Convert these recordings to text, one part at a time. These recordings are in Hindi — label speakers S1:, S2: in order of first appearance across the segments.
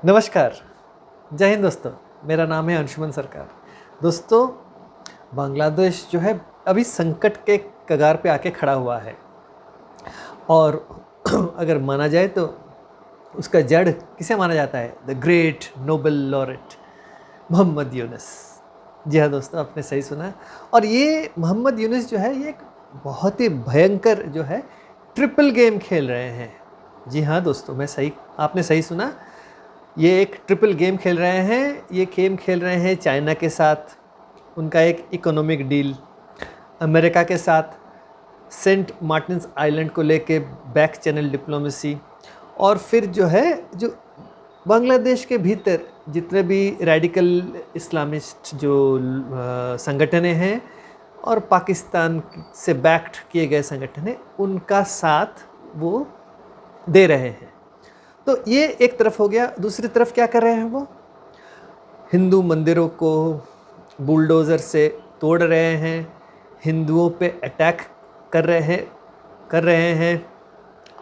S1: नमस्कार, जय हिंद दोस्तों। मेरा नाम है अंशुमन सरकार। दोस्तों, बांग्लादेश जो है अभी संकट के कगार पे आके खड़ा हुआ है और अगर माना जाए तो उसका जड़ किसे माना जाता है? The great Nobel laureate Mohammad Yunus. जी हाँ दोस्तों, आपने सही सुना। और ये मोहम्मद यूनुस जो है ये एक बहुत ही भयंकर जो है ट्रिपल गेम खेल रहे हैं। जी हाँ दोस्तों, आपने सही सुना। ये एक ट्रिपल गेम खेल रहे हैं। ये गेम खेल रहे हैं चाइना के साथ, उनका एक इकोनॉमिक डील, अमेरिका के साथ सेंट मार्टिन्स आइलैंड को लेके बैक चैनल डिप्लोमेसी, और फिर जो है जो बांग्लादेश के भीतर जितने भी रेडिकल इस्लामिस्ट जो संगठनें हैं और पाकिस्तान से बैक्ड किए गए संगठन हैं, उनका साथ वो दे रहे हैं। तो ये एक तरफ हो गया। दूसरी तरफ क्या कर रहे हैं? वो हिंदू मंदिरों को बुलडोज़र से तोड़ रहे हैं, हिंदुओं पे अटैक कर रहे हैं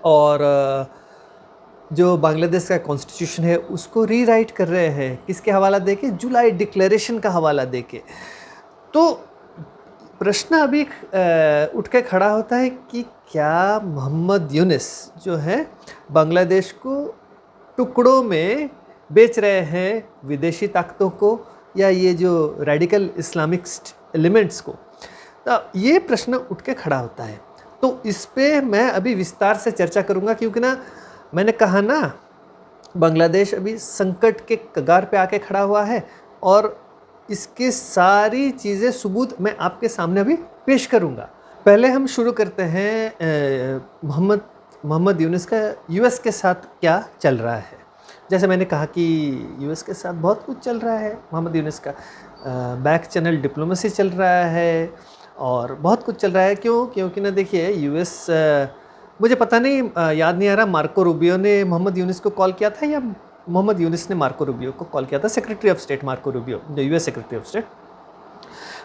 S1: और जो बांग्लादेश का कॉन्स्टिट्यूशन है उसको रीराइट कर रहे हैं। किसके हवाला देके? जुलाई डिक्लेरेशन का हवाला देके। तो प्रश्न अभी उठ के खड़ा होता है कि क्या मोहम्मद यूनुस जो है बांग्लादेश को टुकड़ों में बेच रहे हैं विदेशी ताकतों को, या ये जो रेडिकल इस्लामिस्ट एलिमेंट्स को? तो ये प्रश्न उठ के खड़ा होता है। तो इस पे मैं अभी विस्तार से चर्चा करूँगा, क्योंकि ना मैंने कहा ना, बांग्लादेश अभी संकट के कगार पे आके खड़ा हुआ है और इसकी सारी चीज़ें सबूत मैं आपके सामने अभी पेश करूंगा। पहले हम शुरू करते हैं मोहम्मद यूनुस का यूएस के साथ क्या चल रहा है। जैसे मैंने कहा कि यूएस के साथ बहुत कुछ चल रहा है। मोहम्मद यूनुस का बैक चैनल डिप्लोमेसी चल रहा है और बहुत कुछ चल रहा है। क्योंकि ना देखिए, यूएस मुझे पता नहीं, याद नहीं आ रहा, मार्को रूबियो ने मोहम्मद यूनुस को कॉल किया था या मोहम्मद यूनुस ने मार्को रूबियो को कॉल किया था। Secretary of state Marco Rubio, जो यूएस सेक्रेटरी ऑफ स्टेट।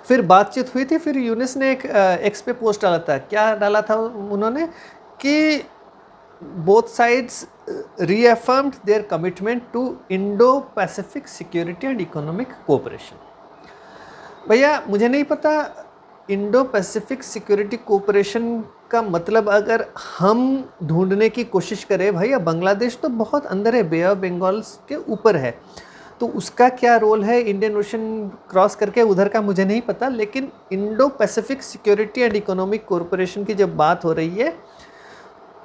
S1: फिर बातचीत हुई थी। फिर यूनुस ने एक एक्स पे पोस्ट डाला था। क्या डाला था उन्होंने? कि both sides reaffirmed their commitment to Indo Pacific security and economic cooperation. भैया, मुझे नहीं पता इंडो पैसिफिक सिक्योरिटी कोऑपरेशन का मतलब अगर हम ढूंढने की कोशिश करें, भैया बांग्लादेश तो बहुत अंदर है, बे ऑफ बंगाल के ऊपर है, तो उसका क्या रोल है इंडियन ओशन क्रॉस करके उधर का मुझे नहीं पता। लेकिन Indo Pacific security and economic cooperation की जब बात हो रही है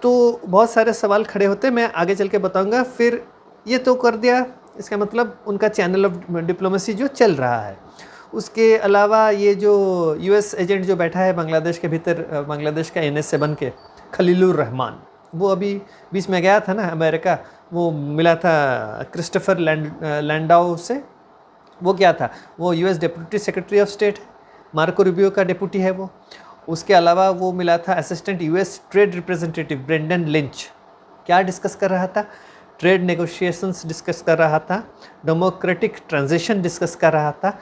S1: तो बहुत सारे सवाल खड़े होते हैं, मैं आगे चल के बताऊँगा। फिर ये तो कर दिया, इसका मतलब उनका चैनल ऑफ डिप्लोमेसी जो चल रहा है। उसके अलावा ये जो यूएस एजेंट जो बैठा है बांग्लादेश के भीतर, बांग्लादेश का NS से बन के, खलीलुर रहमान, वो अभी बीच में गया था ना अमेरिका, वो मिला था क्रिस्टोफर लैंडाओ से। वो क्या था? वो US deputy secretary of state, Marco Rubio का डिप्टी है वो। उसके अलावा वो मिला था assistant US trade representative Brendan Lynch. क्या डिस्कस कर रहा था? ट्रेड नेगोशिएशंस डिस्कस कर रहा था, डेमोक्रेटिक ट्रांजिशन डिस्कस कर रहा था,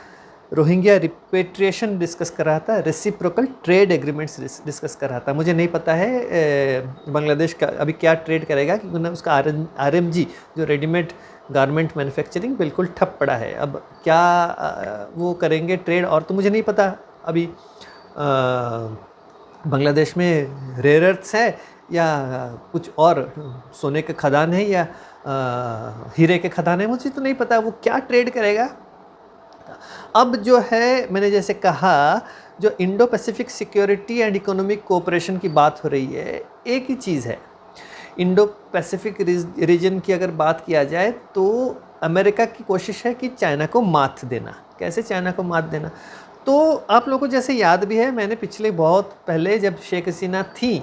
S1: रोहिंग्या रिपेट्रिएशन डिस्कस कर रहा था, रेसिप्रोकल ट्रेड एग्रीमेंट्स डिस्कस कर रहा था। मुझे नहीं पता है बांग्लादेश का अभी क्या ट्रेड करेगा, क्योंकि उसका RMG जो रेडीमेड गारमेंट मैन्युफैक्चरिंग बिल्कुल ठप पड़ा है। अब क्या वो करेंगे ट्रेड, और तो मुझे नहीं पता अभी बांग्लादेश में रेयर अर्थ्स है या कुछ और, सोने के खदान है या हीरे के खदान है, मुझे तो नहीं पता वो क्या ट्रेड करेगा। अब जो है, मैंने जैसे कहा, जो Indo Pacific security and economic cooperation की बात हो रही है, एक ही चीज़ है। इंडो पैसिफिक रीजन की अगर बात किया जाए तो अमेरिका की कोशिश है कि चाइना को मात देना। कैसे चाइना को मात देना? तो आप लोगों को जैसे याद भी है, मैंने पिछले बहुत पहले जब शेख हसीना थी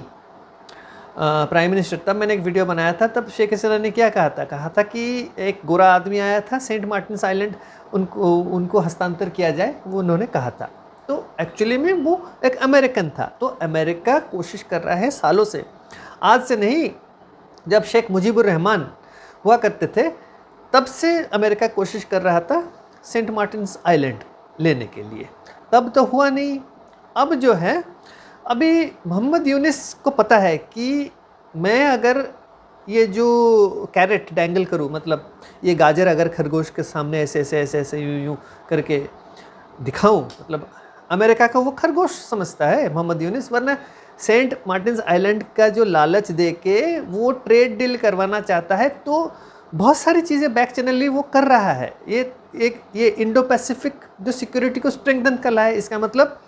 S1: प्राइम मिनिस्टर, तब मैंने एक वीडियो बनाया था। तब शेख हसीना ने क्या कहा था कि एक गोरा आदमी आया था सेंट मार्टिन्स आइलैंड, उनको हस्तांतर किया जाए, वो उन्होंने कहा था। तो एक्चुअली में वो एक अमेरिकन था। तो अमेरिका कोशिश कर रहा है सालों से, आज से नहीं, जब शेख मुजीबुर रहमान हुआ करते थे तब से अमेरिका कोशिश कर रहा था सेंट मार्टिन्स आइलैंड लेने के लिए। तब तो हुआ नहीं। अब जो है, अभी मोहम्मद यूनुस को पता है कि मैं अगर ये जो कैरेट डैंगल करूँ, मतलब ये गाजर अगर खरगोश के सामने ऐसे ऐसे ऐसे ऐसे यूँ यूँ करके दिखाऊं, मतलब अमेरिका का वो खरगोश समझता है मोहम्मद यूनिस, वरना सेंट मार्टिन्स आइलैंड का जो लालच दे के वो ट्रेड डील करवाना चाहता है, तो बहुत सारी चीज़ें बैक चैनली वो कर रहा है। ये इंडो पैसिफिक जो सिक्योरिटी को स्ट्रेंथन कर रहा है, इसका मतलब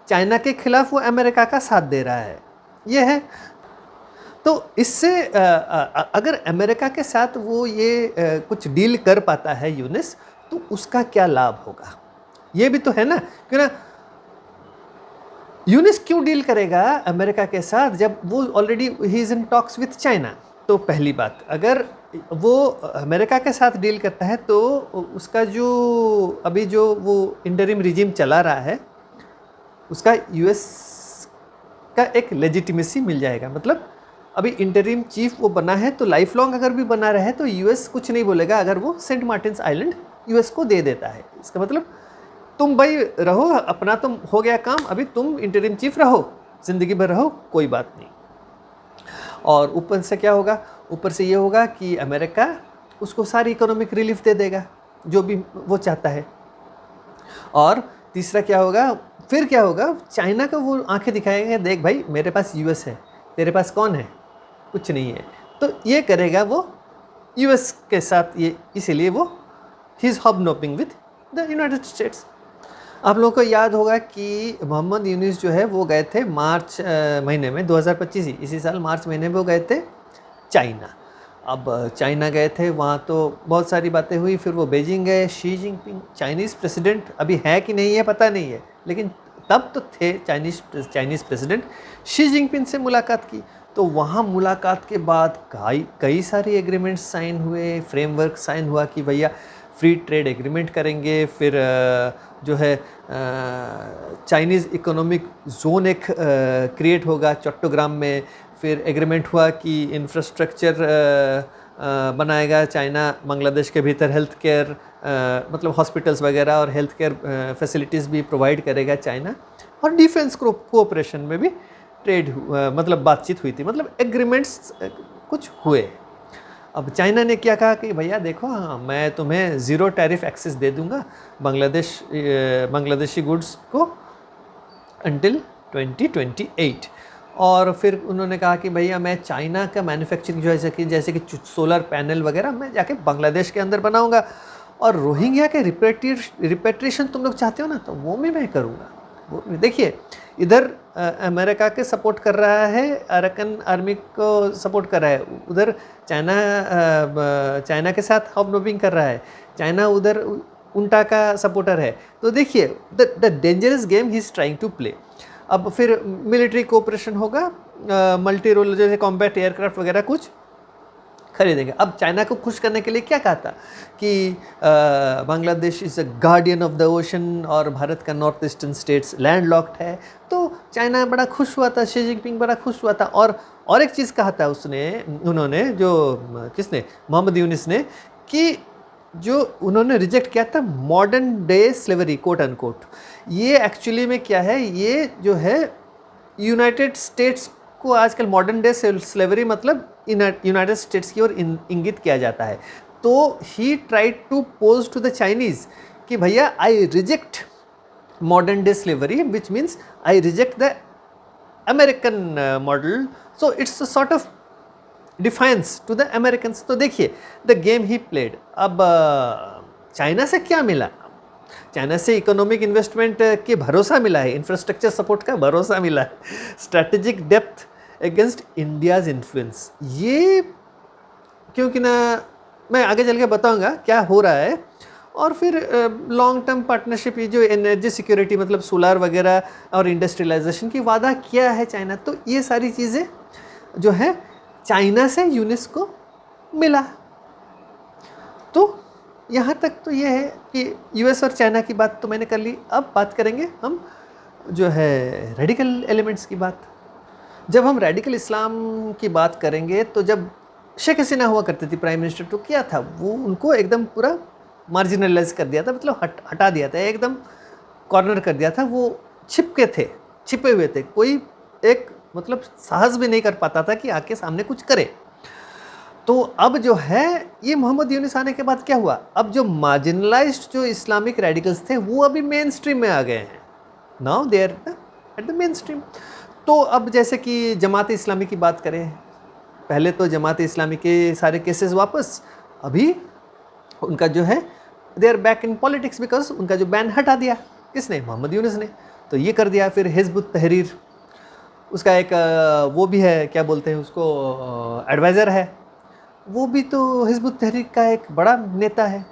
S1: चाइना के खिलाफ वो अमेरिका का साथ दे रहा है, ये है। तो इससे अगर अमेरिका के साथ वो ये कुछ डील कर पाता है यूनिस, तो उसका क्या लाभ होगा, ये भी तो है ना। क्यों ना यूनिस क्यों डील करेगा अमेरिका के साथ जब वो already he is in talks with China. तो पहली बात, अगर वो अमेरिका के साथ डील करता है तो उसका जो अभी जो वो इंटरिम रिजीम चला रहा है, उसका यूएस का एक लेजिटिमेसी मिल जाएगा। मतलब अभी इंटरिम चीफ वो बना है, तो लाइफ लॉन्ग अगर भी बना रहे तो यूएस कुछ नहीं बोलेगा अगर वो सेंट मार्टिन्स आइलैंड यूएस को दे देता है। इसका मतलब तुम भाई रहो, अपना तुम हो गया काम, अभी तुम इंटरिम चीफ रहो, ज़िंदगी भर रहो, कोई बात नहीं। और ऊपर से क्या होगा, ऊपर से ये होगा कि अमेरिका उसको सारी इकोनॉमिक रिलीफ दे देगा जो भी वो चाहता है। और तीसरा क्या होगा, फिर क्या होगा, चाइना को वो आंखें दिखाएगा, देख भाई मेरे पास यूएस है, तेरे पास कौन है, कुछ नहीं है। तो ये करेगा वो यूएस के साथ, ये इसीलिए वो ही is hobnobbing with the United States. आप लोगों को याद होगा कि मोहम्मद यूनिस जो है वो गए थे मार्च महीने में 2025 ही, इसी साल मार्च महीने में वो गए थे चाइना। अब चाइना गए थे, वहाँ तो बहुत सारी बातें हुई, फिर वो बीजिंग गए। शी जिनपिंग चाइनीज़ प्रेसिडेंट अभी है कि नहीं है पता नहीं है, लेकिन तब तो थे चाइनीज़ प्रेसिडेंट। शी जिनपिंग से मुलाकात की, तो वहाँ मुलाकात के बाद कई सारी एग्रीमेंट्स साइन हुए, फ्रेमवर्क साइन हुआ कि भैया फ्री ट्रेड एग्रीमेंट करेंगे। फिर जो है चाइनीज़ इकोनॉमिक जोन एक क्रिएट होगा चट्टोग्राम में। फिर एग्रीमेंट हुआ कि इंफ्रास्ट्रक्चर बनाएगा चाइना बांग्लादेश के भीतर, हेल्थ केयर मतलब हॉस्पिटल्स वगैरह और हेल्थ केयर फैसिलिटीज़ भी प्रोवाइड करेगा चाइना। और डिफेंस कोऑपरेशन में भी ट्रेड मतलब बातचीत हुई थी, मतलब एग्रीमेंट्स कुछ हुए। अब चाइना ने क्या कहा कि भैया देखो, हाँ मैं तुम्हें ज़ीरो टैरिफ एक्सेस दे दूंगा बांग्लादेशी गुड्स को अंटिल 2028। और फिर उन्होंने कहा कि भैया मैं चाइना का मैन्युफैक्चरिंग जो है जैसे कि सोलर पैनल वगैरह मैं जाके बांग्लादेश के अंदर बनाऊंगा, और रोहिंग्या के रिपेट्रिएशन तुम लोग चाहते हो ना, तो वो भी मैं करूँगा। वो देखिए, इधर अमेरिका के सपोर्ट कर रहा है, अरकन आर्मी को सपोर्ट कर रहा है, उधर चाइना के साथ हॉबनॉबिंग कर रहा है, चाइना उधर उल्टा का सपोर्टर है। तो देखिए the dangerous game he is trying to play. अब फिर मिलिट्री कोऑपरेशन होगा, मल्टी रोल जैसे कॉम्बैट एयरक्राफ्ट वगैरह कुछ खरीदेंगे। अब चाइना को खुश करने के लिए क्या कहा था कि Bangladesh is a guardian of the ocean और भारत का north eastern states land locked है। तो चाइना बड़ा खुश हुआ था, शी जिनपिंग बड़ा खुश हुआ था। और एक चीज़ कहा था उन्होंने जो किसने, मोहम्मद यूनिस ने, कि जो उन्होंने रिजेक्ट किया था modern day slavery quote unquote. ये एक्चुअली में क्या है, ये जो है यूनाइटेड स्टेट्स को आजकल मॉडर्न डे स्लेवरी मतलब यूनाइटेड स्टेट्स की ओर इंगित किया जाता है। तो he tried to pose to the Chinese कि भैया I reject modern day slavery, which means I reject the American model, so it's a sort of defiance to the Americans. तो देखिए द गेम ही प्लेड। अब चाइना से क्या मिला, चाइना से इकोनॉमिक इन्वेस्टमेंट के भरोसा मिला है, इंफ्रास्ट्रक्चर सपोर्ट का भरोसा मिला है, strategic depth against India's influence. ये क्योंकि ना मैं आगे चल के बताऊँगा क्या हो रहा है। और फिर लॉन्ग टर्म पार्टनरशिप, ये जो एनर्जी सिक्योरिटी मतलब सोलार वगैरह और इंडस्ट्रियलाइजेशन की वादा किया है चाइना, तो ये सारी चीज़ें जो है चाइना से यूनिस को मिला। तो यहाँ तक तो ये है कि यूएस और चाइना की बात तो मैंने कर ली। अब बात करेंगे हम जो है रेडिकल एलिमेंट्स की बात। जब हम रेडिकल इस्लाम की बात करेंगे, तो जब शेख हसीना हुआ करती थी प्राइम मिनिस्टर, तो क्या था, वो उनको एकदम पूरा मार्जिनलाइज कर दिया था, मतलब हटा दिया था, एकदम कॉर्नर कर दिया था। वो छिपे हुए थे, कोई एक मतलब साहस भी नहीं कर पाता था कि आके सामने कुछ करे। तो अब जो है ये मोहम्मद यूनुस आने के बाद क्या हुआ, अब जो मार्जिनलाइज्ड जो इस्लामिक रेडिकल्स थे वो अभी मेन स्ट्रीम में आ गए हैं, now they are at the mainstream. तो अब जैसे कि जमात इस्लामी की बात करें, पहले तो जमात इस्लामी के सारे केसेस वापस, अभी उनका जो है they are back in politics, because उनका जो बैन हटा दिया किसने, मोहम्मद यूनुस ने, तो ये कर दिया। फिर हिज़्ब उत तहरीर, उसका एक वो भी है, क्या बोलते हैं उसको, एडवाइज़र है, वो भी तो हिज़्ब उत तहरीर का एक बड़ा नेता है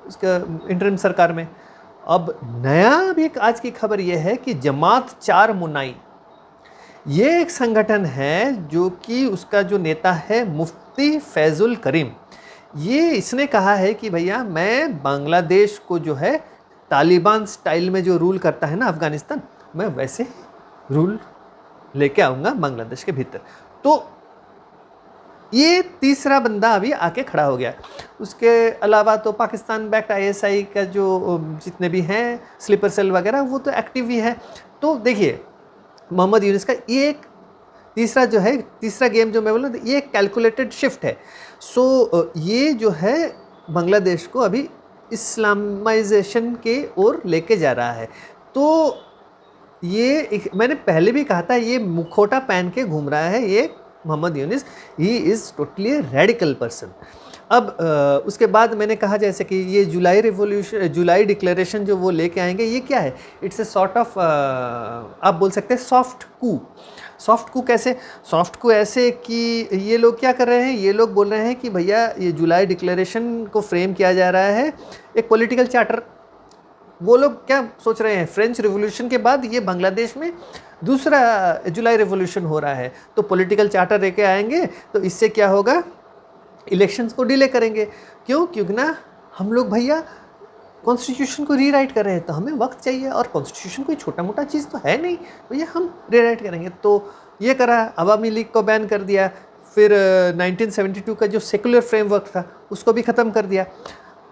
S1: उसका इंटरिम सरकार में। अब नया भी एक आज की खबर ये है कि जमात चार मुनाई, ये एक संगठन है जो कि उसका जो नेता है मुफ्ती फैज़ुल करीम, ये इसने कहा है कि भैया मैं बांग्लादेश को जो है तालिबान स्टाइल में जो रूल करता है ना अफ़गानिस्तान, मैं वैसे रूल लेके आऊँगा बांग्लादेश के भीतर। तो ये तीसरा बंदा अभी आके खड़ा हो गया। उसके अलावा तो पाकिस्तान बैक्ड आईएसआई का जो जितने भी हैं स्लीपर सेल वगैरह वो तो एक्टिव ही है। तो देखिए मोहम्मद यूनुस का ये एक तीसरा जो है, तीसरा गेम जो मैं बोल रहा हूँ, ये एक कैलकुलेटेड शिफ्ट है। सो ये जो है बांग्लादेश को अभी इस्लामाइजेशन के ओर लेके जा रहा है। तो ये मैंने पहले भी कहा था, ये मुखौटा पहन के घूम रहा है ये Mohammad Yunus, he is totally radical person. अब उसके बाद मैंने कहा जैसे कि ये जुलाई रिवोल्यूशन, जुलाई डिक्लेरेशन जो वो लेके आएंगे, ये क्या है, इट्स ए सॉर्ट ऑफ आप बोल सकते हैं सॉफ्ट कू। सॉफ्ट कू कैसे, सॉफ्ट कू ऐसे कि ये लोग क्या कर रहे हैं, ये लोग बोल रहे हैं कि भैया ये जुलाई डिक्लेरेशन को फ्रेम किया जा रहा है एक पॉलिटिकल चार्टर। वो लोग क्या सोच रहे हैं, फ्रेंच रिवॉल्यूशन के बाद ये बांग्लादेश में दूसरा जुलाई रिवॉल्यूशन हो रहा है, तो पॉलिटिकल चार्टर लेके आएंगे, तो इससे क्या होगा, इलेक्शंस को डिले करेंगे। क्यों, क्योंकि ना हम लोग भैया कॉन्स्टिट्यूशन को रीराइट कर रहे हैं, तो हमें वक्त चाहिए, और कॉन्स्टिट्यूशन कोई छोटा मोटा चीज़ तो है नहीं भैया, हम रीराइट करेंगे। तो ये करा, अवामी लीग को बैन कर दिया, फिर 1972 का जो सेकुलर फ्रेमवर्क था उसको भी ख़त्म कर दिया।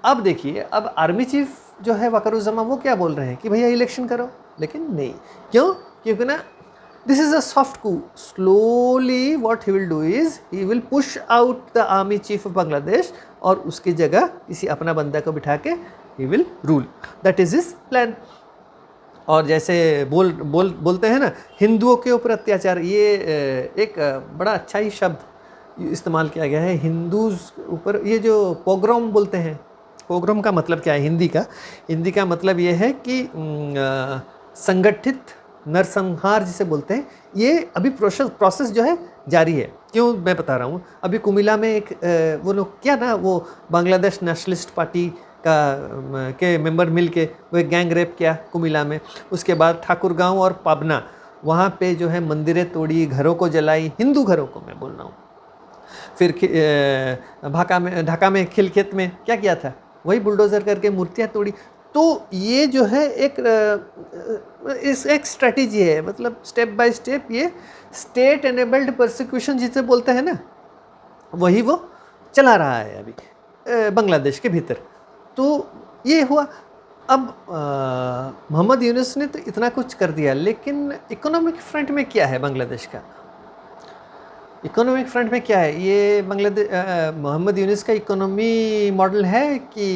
S1: अब देखिए, अब आर्मी चीफ जो है वकारुज़्ज़मा, वो क्या बोल रहे हैं कि भैया इलेक्शन करो, लेकिन नहीं, क्यों, क्योंकि ना this is a soft coup. Slowly what he will do is he will push out the army chief of Bangladesh, और उसकी जगह किसी अपना बंदा को बिठा के he will rule, that is his plan. और जैसे बोलते हैं ना, हिंदुओं के ऊपर अत्याचार, ये एक बड़ा अच्छा ही शब्द इस्तेमाल किया गया है, हिंदूज़ ऊपर, ये जो पोग्राम बोलते हैं, पोग्राम का मतलब क्या है हिंदी का मतलब ये है कि संगठित नरसंहार जिसे बोलते हैं। ये अभी प्रोसेस जो है जारी है। क्यों मैं बता रहा हूँ, अभी कुमिला में एक वो लोग क्या ना, वो बांग्लादेश नेशनलिस्ट पार्टी के मेंबर मिल के वो एक गैंग रेप किया कुमिला में। उसके बाद ठाकुरगांव और पाबना, वहाँ पे जो है मंदिरें तोड़ी, घरों को जलाई, हिंदू घरों को मैं बोल रहा हूँ। फिर ढाका में खिलखेत में क्या किया था, वही बुलडोज़र करके मूर्तियाँ तोड़ी। तो ये जो है एक स्ट्रेटजी है, मतलब स्टेप बाय स्टेप ये स्टेट एनेबल्ड परसिक्यूशन जिसे बोलते हैं ना, वही वो चला रहा है अभी बांग्लादेश के भीतर। तो ये हुआ। अब मोहम्मद यूनुस ने तो इतना कुछ कर दिया, लेकिन इकोनॉमिक फ्रंट में क्या है बांग्लादेश का, इकोनॉमिक फ्रंट में क्या है, ये मोहम्मद यूनुस का इकोनॉमी मॉडल है कि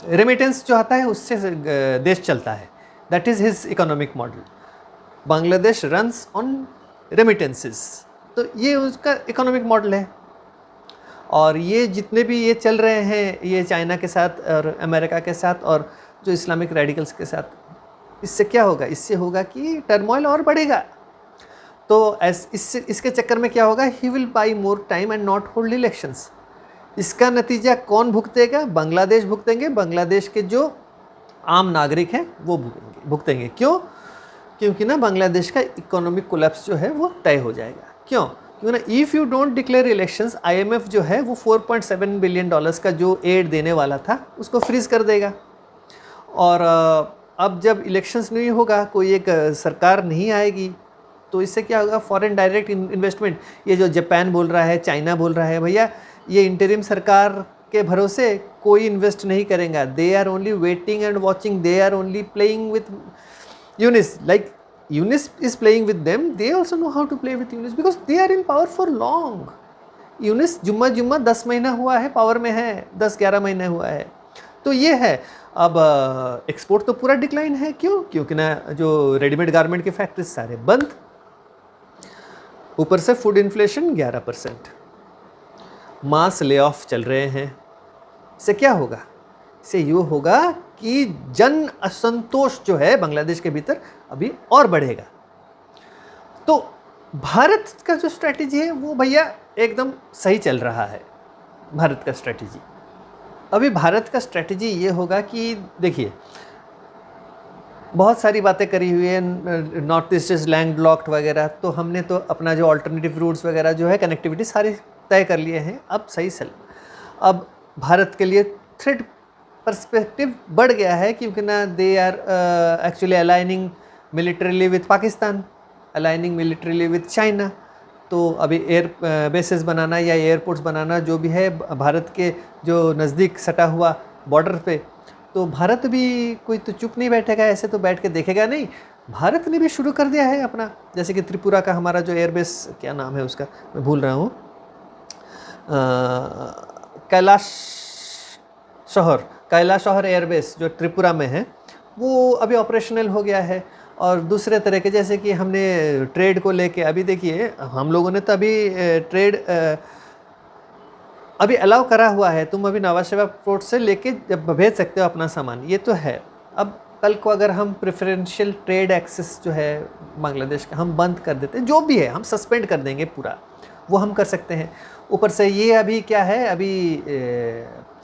S1: रेमिटेंस जो आता है उससे देश चलता है, that is his economic model. Bangladesh runs on remittances, तो ये उसका इकोनॉमिक मॉडल है। और ये जितने भी ये चल रहे हैं, ये चाइना के साथ और अमेरिका के साथ और जो इस्लामिक रेडिकल्स के साथ, इससे क्या होगा, इससे होगा कि टर्मोइल और बढ़ेगा। तो इसके चक्कर में क्या होगा, he will by more time and not hold elections. इसका नतीजा कौन भुगतेगा, बांग्लादेश भुगतेंगे, बांग्लादेश के जो आम नागरिक हैं वो भुगतेंगे। क्यों, क्योंकि ना बांग्लादेश का इकोनॉमिक कोलैप्स जो है वो तय हो जाएगा। क्यों, क्योंकि ना if you don't declare elections, IMF जो है वो $4.7 बिलियन का जो एड देने वाला था उसको फ्रीज कर देगा। और अब जब इलेक्शंस नहीं होगा, कोई एक सरकार नहीं आएगी, तो इससे क्या होगा, फॉरेन डायरेक्ट इन्वेस्टमेंट, ये जो जापान बोल रहा है, चाइना बोल रहा है, भैया ये इंटरिम सरकार के भरोसे कोई इन्वेस्ट नहीं करेगा। They are only waiting and watching, they are only playing with Yunus, like Yunus is playing with them, they also know how to play with Yunus because they are in power for long. Yunus जुम्मा जुम्मा 10 महीना हुआ है पावर में है, 10-11 महीने हुआ है। तो ये है। अब एक्सपोर्ट तो पूरा डिक्लाइन है। क्यों? क्योंकि ना जो रेडीमेड गारमेंट के फैक्ट्रीज सारे बंद, ऊपर से फूड इन्फ्लेशन 11%, मास ले ऑफ चल रहे हैं। इससे क्या होगा? इससे ये होगा कि जन असंतोष जो है बांग्लादेश के भीतर अभी और बढ़ेगा। तो भारत का जो स्ट्रैटेजी है वो भैया एकदम सही चल रहा है। भारत का स्ट्रैटेजी, अभी भारत का स्ट्रैटेजी ये होगा कि देखिए, बहुत सारी बातें करी हुई है, north east is land locked वगैरह, तो हमने तो अपना जो अल्टरनेटिव रूट्स वगैरह जो है कनेक्टिविटी सारी तय कर लिए हैं। अब सही चल, अब भारत के लिए थ्रेट पर्सपेक्टिव बढ़ गया है, क्योंकि ना they are actually aligning militarily with Pakistan, aligning militarily with China. तो अभी एयर बेसेस बनाना या एयरपोर्ट्स बनाना जो भी है भारत के जो नज़दीक सटा हुआ बॉर्डर पे, तो भारत भी कोई तो चुप नहीं बैठेगा, ऐसे तो बैठ के देखेगा नहीं। भारत ने भी शुरू कर दिया है अपना, जैसे कि त्रिपुरा का हमारा जो एयरबेस, क्या नाम है उसका मैं भूल रहा हूँ, कैलाश शहर एयरबेस जो त्रिपुरा में है, वो अभी ऑपरेशनल हो गया है। और दूसरे तरह के, जैसे कि हमने ट्रेड को लेके, अभी देखिए हम लोगों ने तो अभी ट्रेड अभी अलाउ करा हुआ है, तुम अभी नवा सेवा पोर्ट से लेके जब भेज सकते हो अपना सामान, ये तो है। अब कल को अगर हम प्रेफरेंशियल ट्रेड एक्सेस जो है बांग्लादेश का हम बंद कर देते हैं, जो भी है हम सस्पेंड कर देंगे पूरा, वो हम कर सकते हैं। ऊपर से ये अभी क्या है, अभी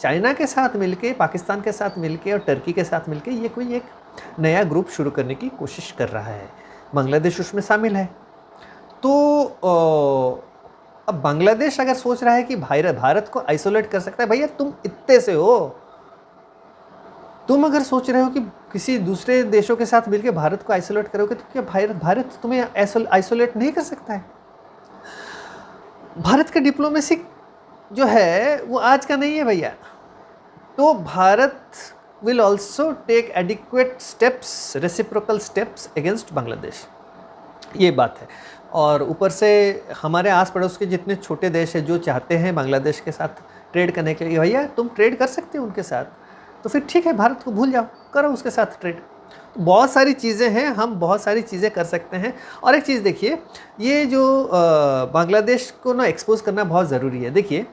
S1: चाइना के साथ मिलके, पाकिस्तान के साथ मिलके और टर्की के साथ मिलके ये कोई एक नया ग्रुप शुरू करने की कोशिश कर रहा है, बांग्लादेश उसमें शामिल है। तो अब बांग्लादेश अगर सोच रहा है कि भारत को आइसोलेट कर सकता है, भैया तुम इतने से हो, तुम अगर सोच रहे हो कि किसी दूसरे देशों के साथ मिलकर भारत को आइसोलेट करोगे, तो क्या भारत तुम्हें आइसोलेट नहीं कर सकता है? भारत का डिप्लोमेसी जो है वो आज का नहीं है भैया। तो Bharat will also take adequate steps, reciprocal steps against Bangladesh, ये बात है। और ऊपर से हमारे आस पड़ोस के जितने छोटे देश हैं जो चाहते हैं बांग्लादेश के साथ ट्रेड करने के लिए, भैया तुम ट्रेड कर सकते हो उनके साथ, तो फिर ठीक है, भारत को भूल जाओ, करो उसके साथ ट्रेड। बहुत सारी चीज़ें हैं, हम बहुत सारी चीज़ें कर सकते हैं। और एक चीज़ देखिए, ये जो बांग्लादेश को ना एक्सपोज करना बहुत ज़रूरी है। देखिए,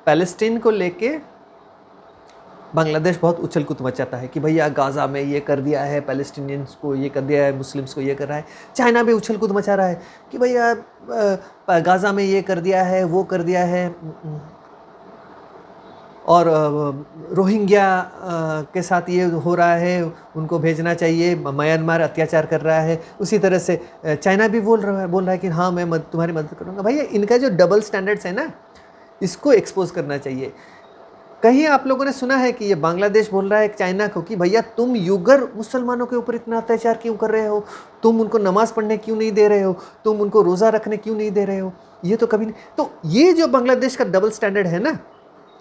S1: पैलेस्टीन को लेके बांग्लादेश बहुत उछल कूद मचाता है कि भैया गाज़ा में ये कर दिया है, पैलेस्टीनियंस को ये कर दिया है, मुस्लिम्स को ये कर रहा है। चाइना भी उछल कूद मचा रहा है कि भैया गाज़ा में ये कर दिया है, वो कर दिया है, और रोहिंग्या के साथ ये हो रहा है, उनको भेजना चाहिए, म्यांमार अत्याचार कर रहा है। उसी तरह से चाइना भी बोल रहा है कि हाँ मैं तुम्हारी मदद करूँगा। भैया इनका जो डबल स्टैंडर्ड्स है ना, इसको एक्सपोज करना चाहिए। कहीं आप लोगों ने सुना है कि ये बांग्लादेश बोल रहा है चाइना को कि भैया तुम युगर मुसलमानों के ऊपर इतना अत्याचार क्यों कर रहे हो, तुम उनको नमाज पढ़ने क्यों नहीं दे रहे हो, तुम उनको रोज़ा रखने क्यों नहीं दे रहे हो? ये तो कभी नहीं। तो ये जो बांग्लादेश का डबल स्टैंडर्ड है ना,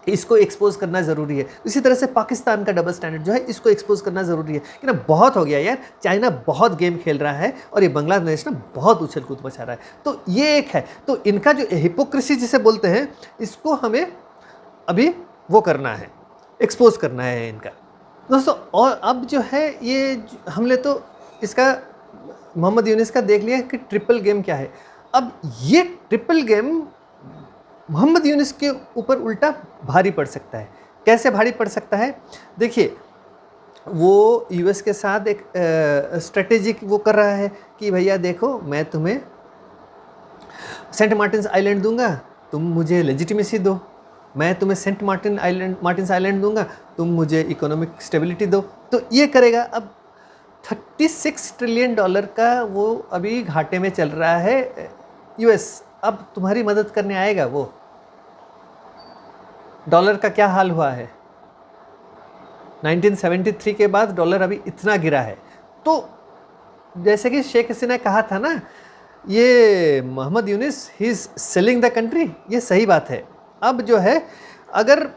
S1: इसको एक्सपोज करना ज़रूरी है। इसी तरह से पाकिस्तान का डबल स्टैंडर्ड जो है, इसको एक्सपोज करना ज़रूरी है कि ना बहुत हो गया यार, चाइना बहुत गेम खेल रहा है और ये बांग्लादेश ना बहुत उछल कूद मचा रहा है। तो ये एक है। तो इनका जो हिपोक्रेसी जिसे बोलते हैं, इसको हमें अभी वो करना है, एक्सपोज करना है इनका दोस्तों। और अब जो है ये हमने तो इसका मोहम्मद यूनिस का देख लिया कि ट्रिपल गेम क्या है। अब ये ट्रिपल गेम मोहम्मद यूनिस के ऊपर उल्टा भारी पड़ सकता है। कैसे भारी पड़ सकता है? देखिए, वो यूएस के साथ एक स्ट्रेटेजिक वो कर रहा है कि भैया देखो, मैं तुम्हें सेंट मार्टिन्स आइलैंड दूंगा, तुम मुझे लेजिटिमेसी दो, मैं तुम्हें सेंट मार्टिन्स आइलैंड दूंगा, तुम मुझे इकोनॉमिक स्टेबिलिटी दो। तो ये करेगा। अब $36 ट्रिलियन का वो अभी घाटे में चल रहा है यूएस। अब तुम्हारी मदद करने आएगा वो। डॉलर का क्या हाल हुआ है? 1973 के बाद डॉलर अभी इतना गिरा है। तो जैसे कि शेख हसीना ने कहा था ना, ये Mohammad Yunus he is selling the country, ये सही बात है। अब जो है, अगर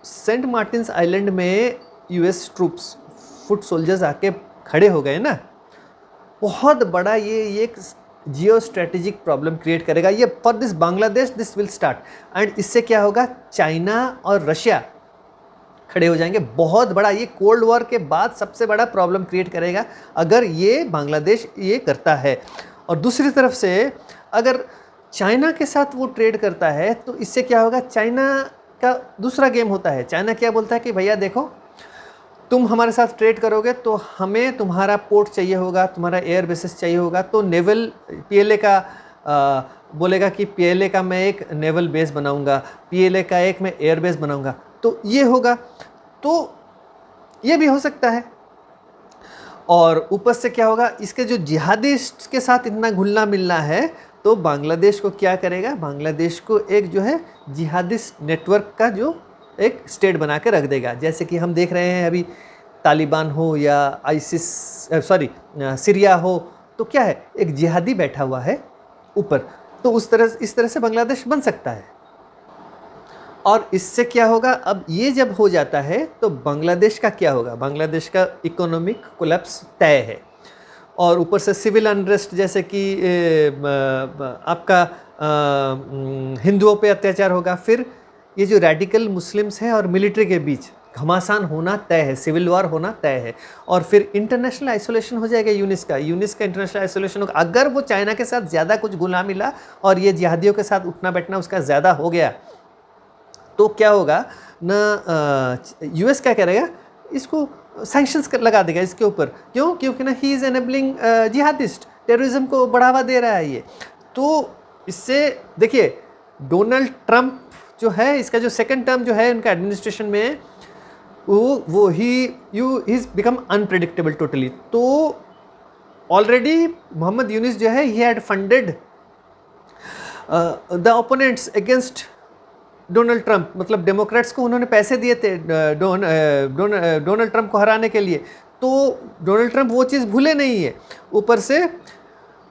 S1: सेंट मार्टिन्स आइलैंड में यूएस ट्रूप्स, फुट सोल्जर्स आके खड़े हो गए ना, बहुत बड़ा ये एक जियो स्ट्रेटेजिक प्रॉब्लम क्रिएट करेगा। ये for this Bangladesh this will start, and इससे क्या होगा, चाइना और रशिया खड़े हो जाएंगे। बहुत बड़ा, ये कोल्ड वॉर के बाद सबसे बड़ा प्रॉब्लम क्रिएट करेगा अगर ये बांग्लादेश ये करता है। और दूसरी तरफ से अगर चाइना के साथ वो ट्रेड करता है तो इससे क्या होगा, चाइना का दूसरा गेम होता है। चाइना क्या बोलता है कि भैया देखो, तुम हमारे साथ ट्रेड करोगे तो हमें तुम्हारा पोर्ट चाहिए होगा, तुम्हारा एयर बेसिस चाहिए होगा। तो नेवल पीएलए का बोलेगा कि पीएलए का मैं एक नेवल बेस बनाऊंगा, पीएलए का एक मैं एयर बेस बनाऊंगा, तो ये होगा। तो ये भी हो सकता है। और ऊपर से क्या होगा, इसके जो जिहादिस्ट के साथ इतना घुलना मिलना है, तो बांग्लादेश को क्या करेगा, बांग्लादेश को एक जो है जिहादिस्ट नेटवर्क का जो एक स्टेट बना के रख देगा। जैसे कि हम देख रहे हैं अभी तालिबान हो या आईसिस सीरिया हो, तो क्या है, एक जिहादी बैठा हुआ है ऊपर। तो इस तरह से बांग्लादेश बन सकता है। और इससे क्या होगा, अब ये जब हो जाता है तो बांग्लादेश का क्या होगा, बांग्लादेश का इकोनॉमिक कोलैप्स तय है। और ऊपर से सिविल अनरेस्ट, जैसे कि आपका हिंदुओं पे अत्याचार होगा। फिर ये जो रेडिकल मुस्लिम्स हैं और मिलिट्री के बीच घमासान होना तय है, सिविल वॉर होना तय है। और फिर इंटरनेशनल आइसोलेशन हो जाएगा यूनिस का इंटरनेशनल आइसोलेशन होगा। अगर वो चाइना के साथ ज़्यादा कुछ घुला मिला और ये जिहादियों के साथ उठना बैठना उसका ज़्यादा हो गया, तो क्या होगा ना, यूएस क्या करेगा, इसको सैंक्शंस लगा देगा इसके ऊपर। क्यों? क्योंकि ना he is enabling jihadist, terrorism को बढ़ावा दे रहा है ये। तो इससे देखिए, डोनाल्ड ट्रंप जो है, इसका जो सेकंड टर्म जो है उनका एडमिनिस्ट्रेशन में, वो ही इज़ बिकम अनप्रेडिक्टेबल टोटली। तो ऑलरेडी मोहम्मद यूनिस जो है, he had funded the opponents against Donald Trump, मतलब डेमोक्रेट्स को उन्होंने पैसे दिए थे डोनाल्ड ट्रंप को हराने के लिए। तो डोनाल्ड ट्रंप वो चीज़ भूले नहीं है। ऊपर से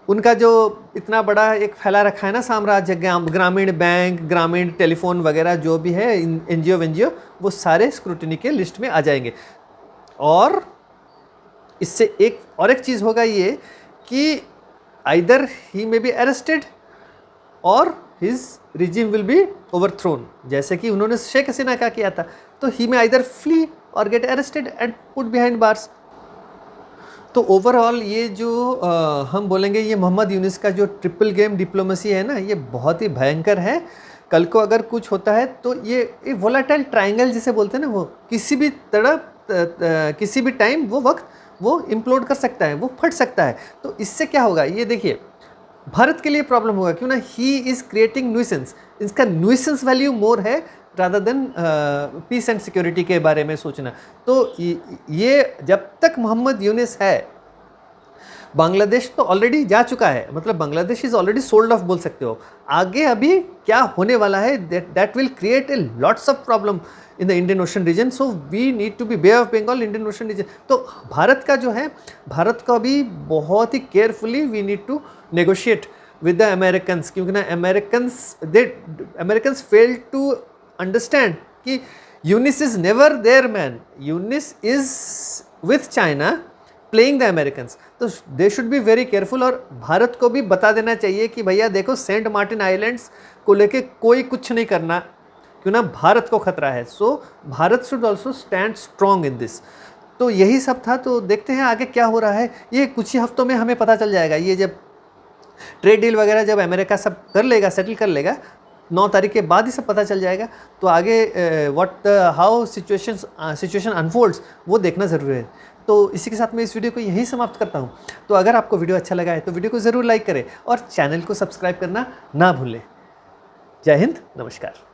S1: उनका जो इतना बड़ा एक फैला रखा है ना साम्राज्य, ग्रामीण बैंक, ग्रामीण टेलीफोन वगैरह जो भी है, एनजीओ, वो सारे स्क्रूटिनी के लिस्ट में आ जाएंगे। और इससे एक चीज़ होगा ये कि either he may be arrested or his regime will be overthrown, जैसे कि उन्होंने शेख हसीना का किया था। तो he may either flee or get arrested and put behind bars. तो ओवरऑल ये जो हम बोलेंगे, ये मोहम्मद यूनिस का जो ट्रिपल गेम डिप्लोमेसी है ना, ये बहुत ही भयंकर है। कल को अगर कुछ होता है तो ये वोलेटाइल ट्रायंगल जिसे बोलते हैं ना, वो किसी भी किसी भी टाइम वो इम्प्लोड कर सकता है, वो फट सकता है। तो इससे क्या होगा, ये देखिए, भारत के लिए प्रॉब्लम होगा। क्यों ना, ही इज़ क्रिएटिंग न्यूसेंस, इसका न्यूसेंस वैल्यू मोर है rather than peace and security के बारे में सोचना। तो ये जब तक मोहम्मद यूनिस है, बांग्लादेश तो ऑलरेडी जा चुका है, मतलब Bangladesh is already sold off बोल सकते हो। आगे अभी क्या होने वाला है, that will create a lots of problem in the Indian Ocean region. So we need to be Bay of Bengal, Indian Ocean region. तो भारत का जो है, भारत का भी बहुत ही carefully we need to negotiate with the Americans, क्योंकि ना अमेरिकन्स फेल टू अंडरस्टैंड कि Yunus is never there man, Yunus is with China playing the Americans. तो they should be very careful. और भारत को भी बता देना चाहिए कि भैया देखो, सेंट मार्टिन आइलैंड्स को लेके कोई कुछ नहीं करना, क्यों ना भारत को खतरा है। So Bharat should also stand strong in this. तो यही सब था। तो देखते हैं आगे क्या हो रहा है, ये कुछ ही हफ्तों में हमें पता चल जाएगा। ये जब ट्रेड डील वगैरह जब अमेरिका सब कर लेगा, सेटल कर लेगा, 9 तारीख के बाद ही सब पता चल जाएगा। तो आगे हाउ सिचुएशन अनफोल्ड्स, वो देखना ज़रूरी है। तो इसी के साथ मैं इस वीडियो को यहीं समाप्त करता हूँ। तो अगर आपको वीडियो अच्छा लगा है तो वीडियो को ज़रूर लाइक करें और चैनल को सब्सक्राइब करना ना भूलें। जय हिंद, नमस्कार।